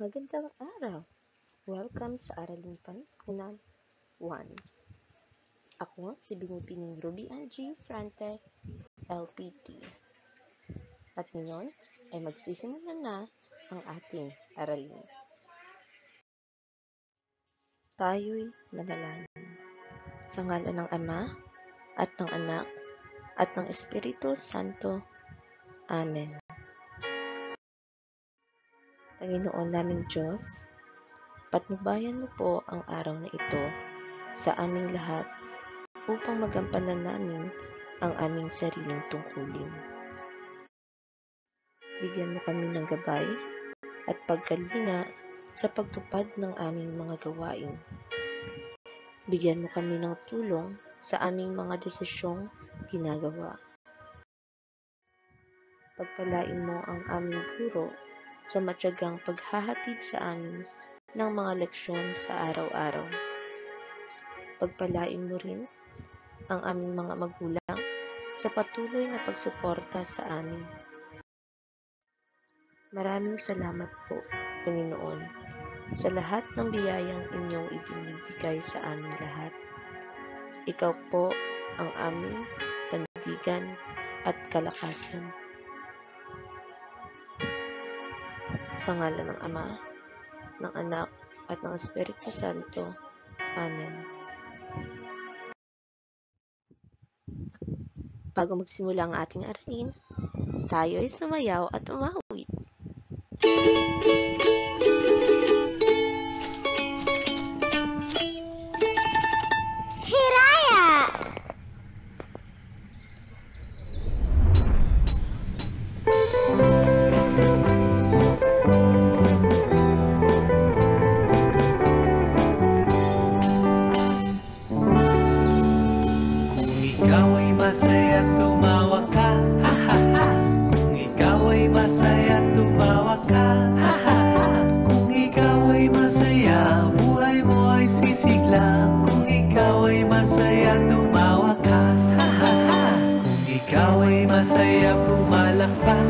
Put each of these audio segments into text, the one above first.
Magandang araw! Welcome sa Aralin Panlipunan 1. Ako si Binibining Ruby Angie Frante, LPT. At ngayon ay magsisimula na ang ating aralin. Tayo'y manalangin. Sa ngalan ng Ama, at ng Anak, at ng Espiritu Santo. Amen. Panginoon naming Diyos, patnubayan mo po ang araw na ito sa aming lahat upang magampanan namin ang aming sariling tungkulin. Bigyan mo kami ng gabay at pagkalinga sa pagtupad ng aming mga gawain. Bigyan mo kami ng tulong sa aming mga desisyong ginagawa. Pagpalain mo ang aming guro sa matyagang paghahatid sa amin ng mga leksyon sa araw-araw. Pagpalain mo rin ang aming mga magulang sa patuloy na pagsuporta sa amin. Maraming salamat po, Panginoon, sa lahat ng biyayang inyong ibinibigay sa amin lahat. Ikaw po ang aming sandigan at kalakasan. Sa ngalan ng Ama, ng Anak, at ng Espiritu Santo. Amen. Bago magsimula ang ating aralin, tayo ay sumayaw at umawit. Hiraya! Ikaw ay masaya, tumawa ka, ha ha ha. Kung ikaw ay masaya, tumawa ka, ha ha ha. Kung ikaw ay masaya, buhay mo ay sisigla. Kung ikaw ay masaya, tumawa ka, ha ha ha. Kung ikaw ay masaya, pumalakpak.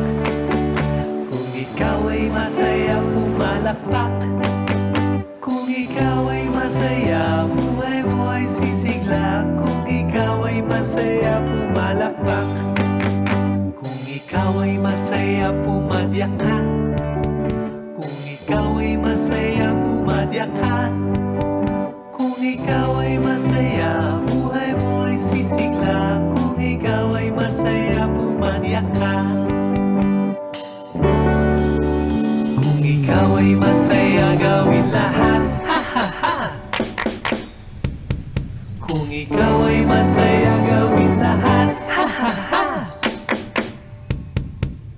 Kung ikaw ay masaya, pumalakpak. Kung ikaw ay masaya, buhay mo ay sisigla. Kung ikaw ay masaya, pumalakpak. Kung ikaw ay masaya, pumadyak ka. Kung ikaw ay masaya, pumadyak ka. Kung ikaw ay masaya, buhay mo ay sisigla. Kung ikaw ay masaya, pumadyak ka. Kung ikaw ay masaya, gawin lahat, ha ha ha. Kung ikaw ay masaya, gawin lahat, ha ha ha.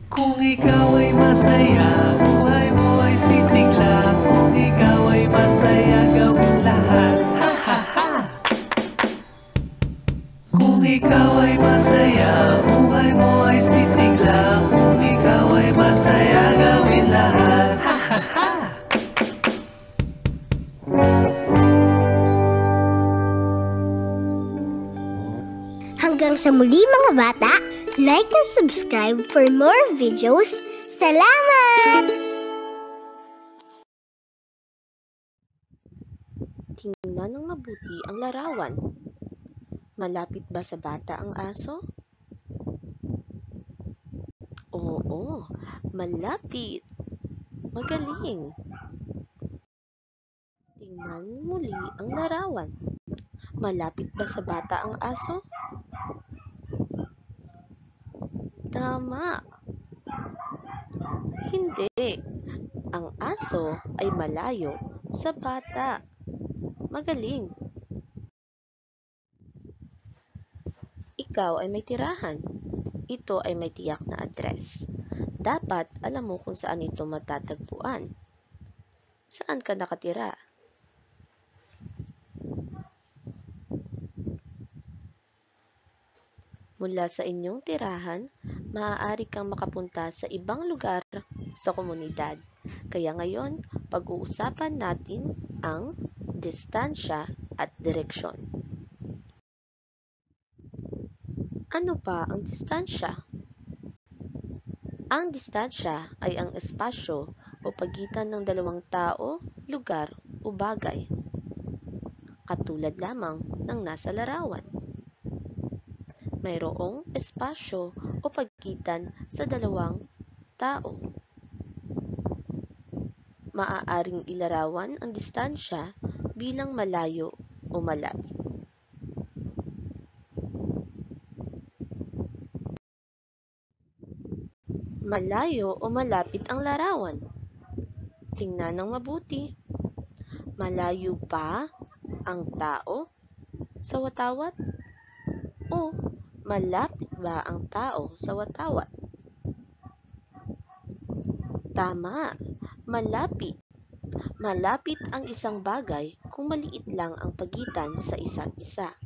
Kung ikaw ay masaya, buhay mo ay sisigla. Kung ikaw ay masaya, gawin lahat, ha ha ha. Kung ikaw ay masaya, buhay mo ay sisigla. Kung ikaw ay masaya, gawin lahat, ha ha ha. Hanggang sa muli mga bata, like and subscribe for more videos. Salamat! Tingnan ng mabuti ang larawan. Malapit ba sa bata ang aso? Oo, malapit. Magaling. Tingnan muli ang larawan. Malapit ba sa bata ang aso? Tama. Hindi. Ang aso ay malayo sa bata. Magaling. Ikaw ay may tirahan. Ito ay may tiyak na address. Dapat alam mo kung saan ito matatagpuan. Saan ka nakatira? Mula sa inyong tirahan, maaari kang makapunta sa ibang lugar sa komunidad. Kaya ngayon, pag-uusapan natin ang distansya at direksyon. Ano ba ang distansya? Ang distansya ay ang espasyo o pagitan ng dalawang tao, lugar o bagay. Katulad lamang ng nasa larawan. Mayroong espasyo o pagitan sa dalawang tao. Maaaring ilarawan ang distansya bilang malayo o malapit. Malayo o malapit ang larawan? Tingnan ng mabuti. Malayo ba ang tao sa watawat? O malapit ba ang tao sa watawat? Tama, malapit. Malapit ang isang bagay kung maliit lang ang pagitan sa isa't isa.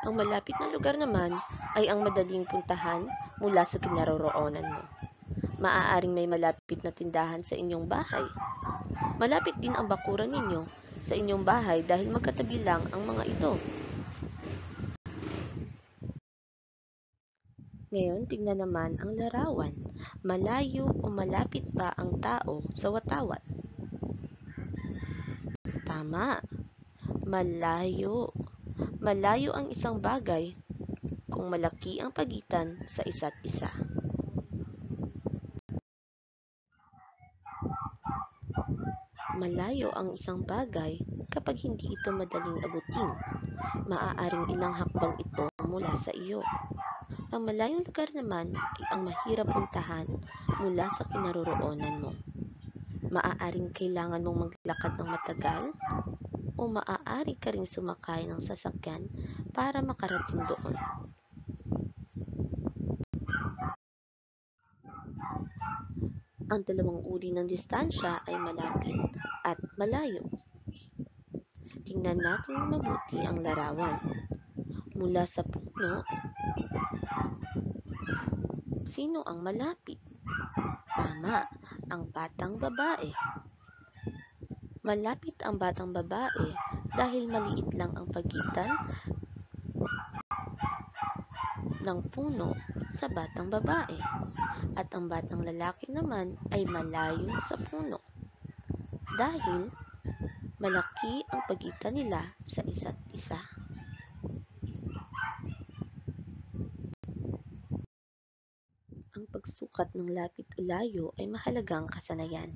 Ang malapit na lugar naman ay ang madaling puntahan mula sa kinaroroonan mo. Maaaring may malapit na tindahan sa inyong bahay. Malapit din ang bakuran ninyo sa inyong bahay dahil magkatabi lang ang mga ito. Ngayon, tingnan naman ang larawan. Malayo o malapit ba ang tao sa watawat? Tama. Malayo. Malayo ang isang bagay kung malaki ang pagitan sa isa't isa. Malayo ang isang bagay kapag hindi ito madaling abutin. Maaaring ilang hakbang ito mula sa iyo. Ang malayong lugar naman ay ang mahirap puntahan mula sa kinaroroonan mo. Maaaring kailangan mong maglakad ng matagal o maaari ka ring sumakay ng sasakyan para makarating doon. Ang dalawang uri ng distansya ay malapit at malayo. Tingnan natin mabuti ang larawan. Mula sa puno, sino ang malapit? Tama, ang batang babae. Malapit ang batang babae dahil maliit lang ang pagitan ng puno sa batang babae. At ang batang lalaki naman ay malayo sa puno dahil malaki ang pagitan nila sa isa't isa. Ang pagsukat ng lapit o layo ay mahalagang kasanayan.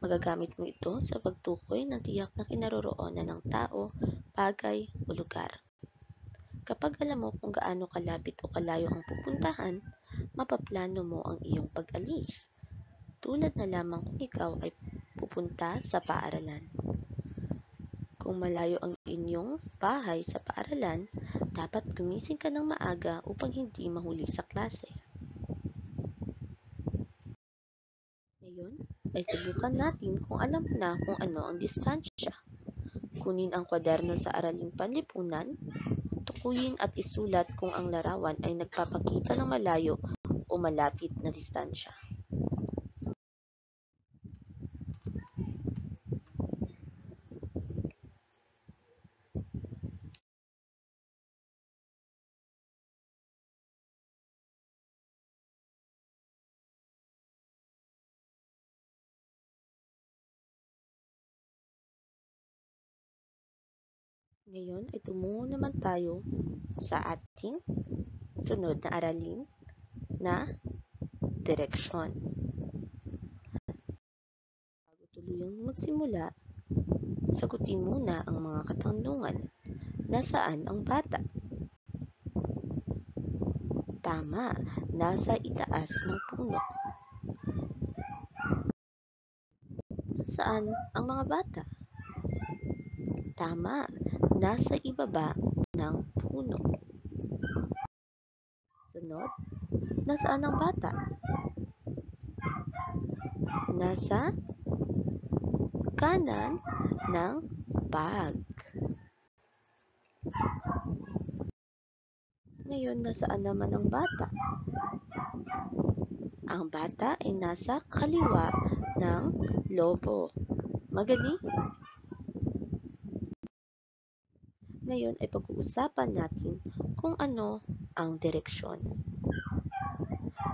Magagamit mo ito sa pagtukoy ng tiyak na kinaroroonan ng tao, bagay o lugar. Kapag alam mo kung gaano kalapit o kalayo ang pupuntahan, mapaplano mo ang iyong pag-alis. Tulad na lamang kung ikaw ay pupunta sa paaralan. Kung malayo ang inyong bahay sa paaralan, dapat gumising ka ng maaga upang hindi mahuli sa klase. Ngayon ay subukan natin kung alam na kung ano ang distansya. Kunin ang kwaderno sa Araling Panlipunan, tukuyin at isulat kung ang larawan ay nagpapakita ng malayo o malapit na distansya. Ngayon ay tumungo naman tayo sa ating sunod na aralin na direksyon. Bago tuluyang magsimula, sagutin muna ang mga katanungan. Nasaan ang bata? Tama, nasa itaas ng puno. Saan ang mga bata? Tama, nasa ibaba ng puno. Sunod, nasaan ang bata? Nasa kanan ng bag. Ngayon, nasaan naman ang bata? Ang bata ay nasa kaliwa ng lobo. Magaling! Ngayon ay pag-uusapan natin kung ano ang direksyon.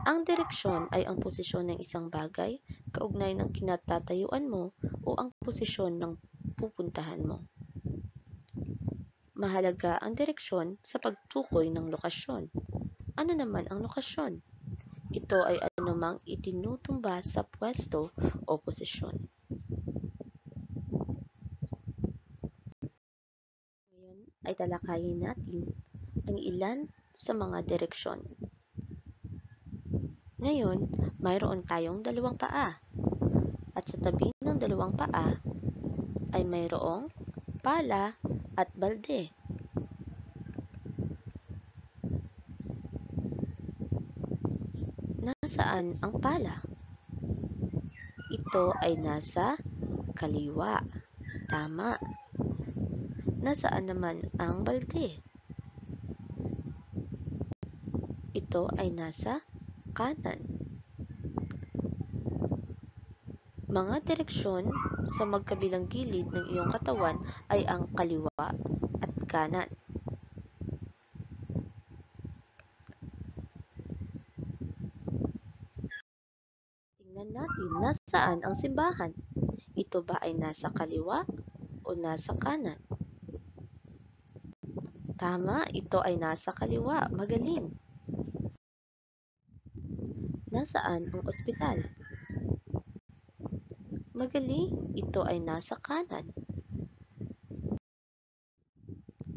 Ang direksyon ay ang posisyon ng isang bagay, kaugnay ng kinatatayuan mo o ang posisyon ng pupuntahan mo. Mahalaga ang direksyon sa pagtukoy ng lokasyon. Ano naman ang lokasyon? Ito ay anumang itinutumba sa pwesto o posisyon. Ngayon ay talakayin natin ang ilan sa mga direksyon. Ngayon, mayroon tayong dalawang paa. At sa tabi ng dalawang paa ay mayroong pala at balde. Nasaan ang pala? Ito ay nasa kaliwa. Tama. Nasaan naman ang balde? Ito ay nasa kanan. Mga direksyon sa magkabilang gilid ng iyong katawan ay ang kaliwa at kanan. Tingnan natin nasaan ang simbahan. Ito ba ay nasa kaliwa o nasa kanan? Tama, ito ay nasa kaliwa. Magaling. Nasaan ang ospital? Magaling, ito ay nasa kanan.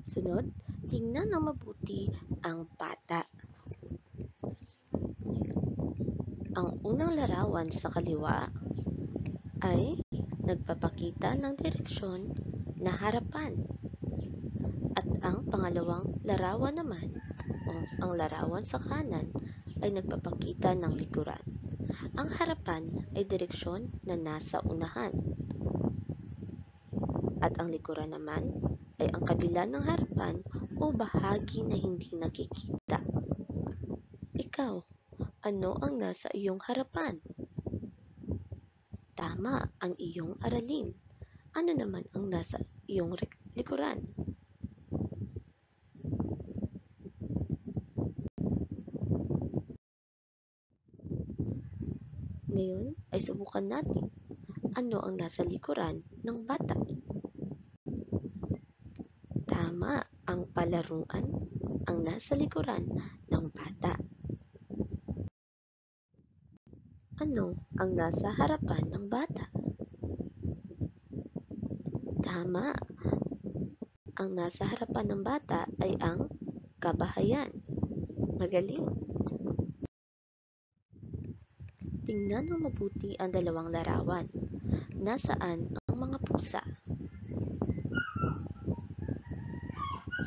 Sunod, tingnan ng mabuti ang bata. Ang unang larawan sa kaliwa ay nagpapakita ng direksyon na harapan. At ang pangalawang larawan naman, o ang larawan sa kanan, ay nagpapakita ng likuran. Ang harapan ay direksyon na nasa unahan. At ang likuran naman ay ang kabila ng harapan o bahagi na hindi nakikita. Ikaw, ano ang nasa iyong harapan? Tama, ang iyong aralin. Ano naman ang nasa iyong likuran? Ngayon ay subukan natin. Ano ang nasa likuran ng bata? Tama, ang palaruan ang nasa likuran ng bata. Ano ang nasa harapan ng bata? Tama, ang nasa harapan ng bata ay ang kabahayan. Magaling. Tingnan ng mabuti ang dalawang larawan. Nasaan ang mga pusa?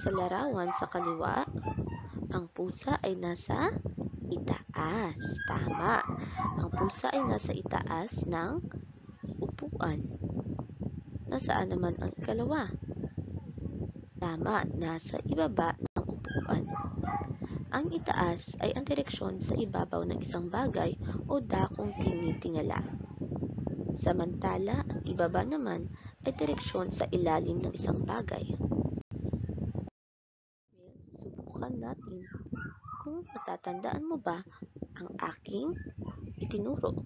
Sa larawan sa kaliwa, ang pusa ay nasa itaas. Tama. Ang pusa ay nasa itaas ng upuan. Nasaan naman ang ikalawa? Tama. Nasa ibaba ng upuan. Ang itaas ay ang direksyon sa ibabaw ng isang bagay o dakong tinitingala. Samantala, ang ibaba naman ay direksyon sa ilalim ng isang bagay. Subukan natin kung matatandaan mo ba ang aking itinuro.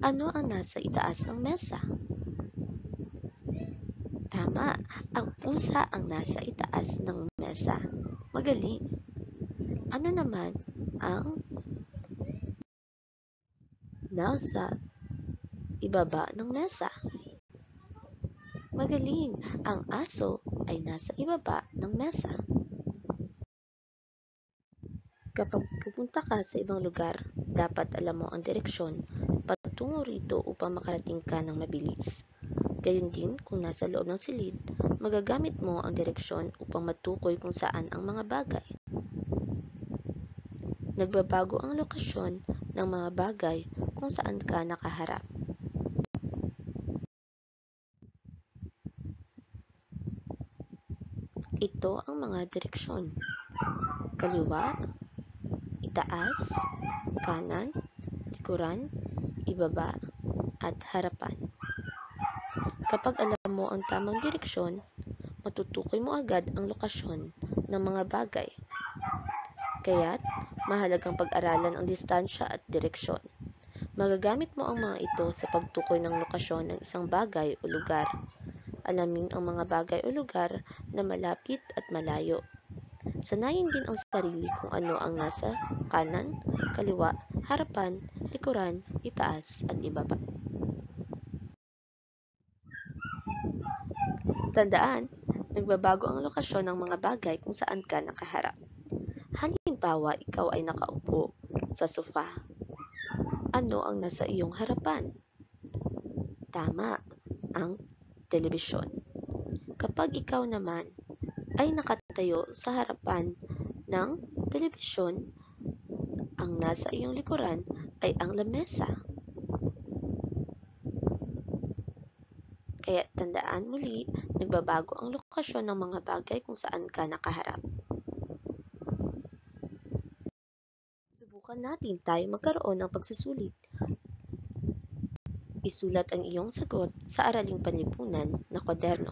Ano ang nasa itaas ng mesa? Tama, ang pusa ang nasa itaas ng mesa. Magaling. Ano naman ang nasa ibaba ng mesa? Magaling, ang aso ay nasa ibaba ng mesa. Kapag pupunta ka sa ibang lugar, dapat alam mo ang direksyon patungo rito upang makarating ka ng mabilis. Gayun din, kung nasa loob ng silid, magagamit mo ang direksyon upang matukoy kung saan ang mga bagay. Nagbabago ang lokasyon ng mga bagay kung saan ka nakaharap. Ito ang mga direksyon: kaliwa, itaas, kanan, likuran, ibaba, at harapan. Kapag alam mo ang tamang direksyon, matutukoy mo agad ang lokasyon ng mga bagay. Kaya't Mahalagang pag-aralan ang distansya at direksyon. Magagamit mo ang mga ito sa pagtukoy ng lokasyon ng isang bagay o lugar. Alamin ang mga bagay o lugar na malapit at malayo. Sanayin din ang sarili kung ano ang nasa kanan, kaliwa, harapan, likuran, itaas, at ibaba. Tandaan, nagbabago ang lokasyon ng mga bagay kung saan ka nakaharap. Halimbawa, ikaw ay nakaupo sa sofa. Ano ang nasa iyong harapan? Tama, ang telebisyon. Kapag ikaw naman ay nakatayo sa harapan ng telebisyon, ang nasa iyong likuran ay ang lamesa. Kaya tandaan muli, nagbabago ang lokasyon ng mga bagay kung saan ka nakaharap. Subukan natin tayo magkaroon ng pagsusulit. Isulat ang iyong sagot sa araling panlipunan na kwaderno.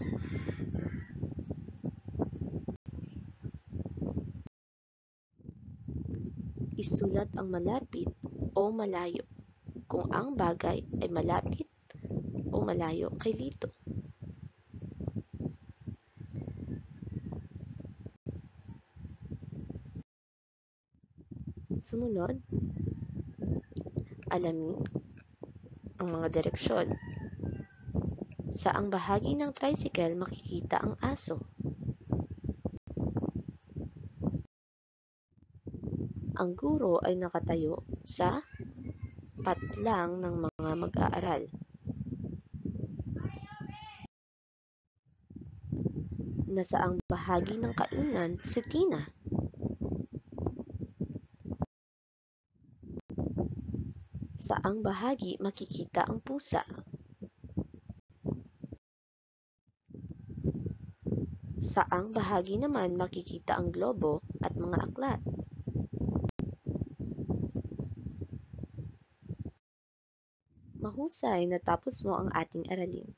Isulat ang malapit o malayo kung ang bagay ay malapit o malayo kay Lito. Sumunod, alamin ang mga direksyon. Saang bahagi ng tricycle makikita ang aso? Ang guro ay nakatayo sa patlang ng mga mag-aaral. Nasaang bahagi ng kainan si Tina? Saang bahagi makikita ang pusa? Saang bahagi naman makikita ang globo at mga aklat? Mahusay, natapos mo ang ating aralin.